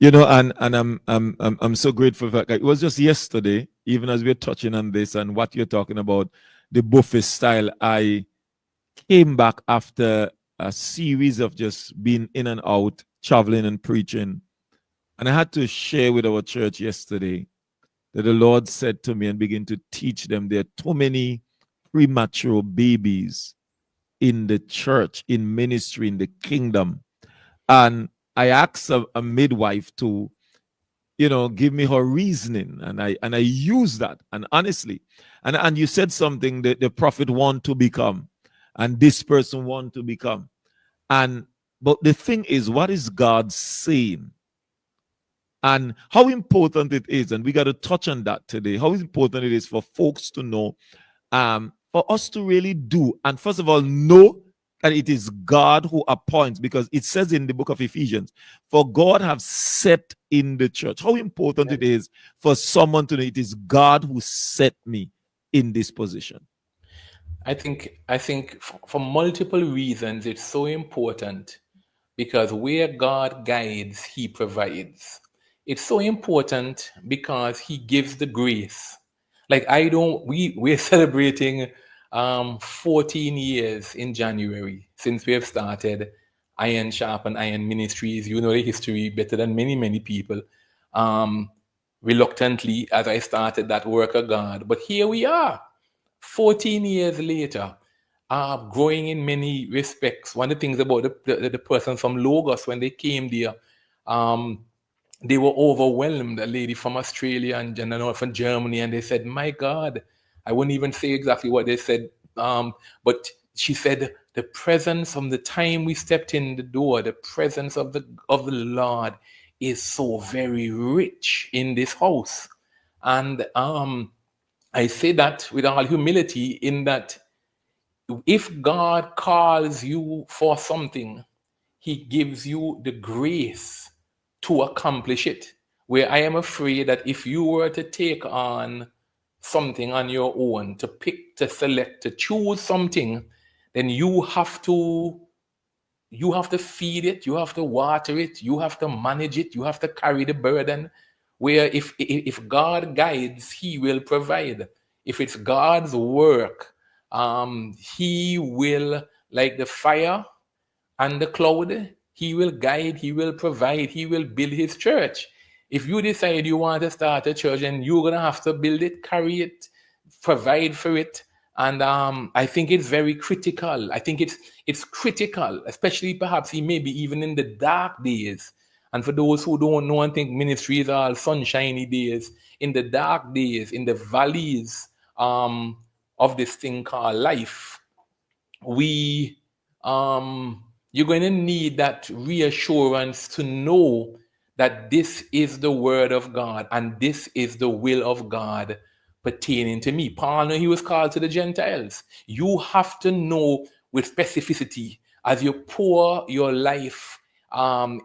And I'm so grateful for that. It was just yesterday, even as we're touching on this and what you're talking about, the buffet style. I came back after a series of just being in and out, traveling and preaching. And I had to share with our church yesterday that the Lord said to me and begin to teach them there are too many premature babies in the church, in ministry, in the kingdom. And I asked a midwife to, give me her reasoning. And I use that. And honestly, and you said something that the prophet want to become, and this person want to become. And but the thing is, what is God saying? And how important it is, and we got to touch on that today, how important it is for folks to know, for us to really do, and first of all, know that it is God who appoints, because it says in the book of Ephesians, for God have set in the church. How important it is for someone to know it is God who set me in this position. I think for multiple reasons it's so important, because where God guides, He provides. It's so important because He gives the grace. Like I don't, we're celebrating 14 years in January since we have started Iron Sharpen Iron Ministries. You know the history better than many people. Um, Reluctantly, as I started that work of God, but here we are 14 years later, growing in many respects. One of the things about the person from Lagos, when they came there, um, they were overwhelmed. A lady from Australia and another from Germany, and they said, "My God," I wouldn't even say exactly what they said, but she said, "The presence from the time we stepped in the door, the presence of the Lord is so very rich in this house." And I say that with all humility, in that if God calls you for something, He gives you the grace to accomplish it. Where I am afraid that if you were to take on something on your own, to pick, to select, to choose something, then you have to feed it, you have to water it, you have to manage it, you have to carry the burden. Where if God guides, He will provide. If it's God's work, He will, like the fire and the cloud, He will guide, He will provide, He will build His church. If you decide you want to start a church, and you're gonna have to build it, carry it, provide for it. And I think it's very critical. I think it's critical, especially perhaps maybe even in the dark days. And for those who don't know and think ministries are all sunshiny days, in the dark days, in the valleys of this thing called life, we you're going to need that reassurance to know that this is the word of God and this is the will of God pertaining to me. Paul knew he was called to the Gentiles. You have to know with specificity, as you pour your life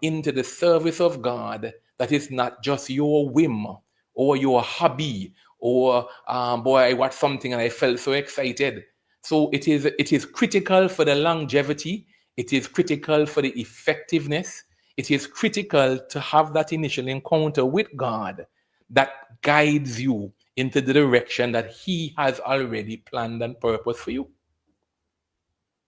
into the service of God, that it's not just your whim or your hobby, or boy, I watched something and I felt so excited. So it is critical for the longevity. It is critical for the effectiveness. It is critical to have that initial encounter with God that guides you into the direction that He has already planned and purposed for you.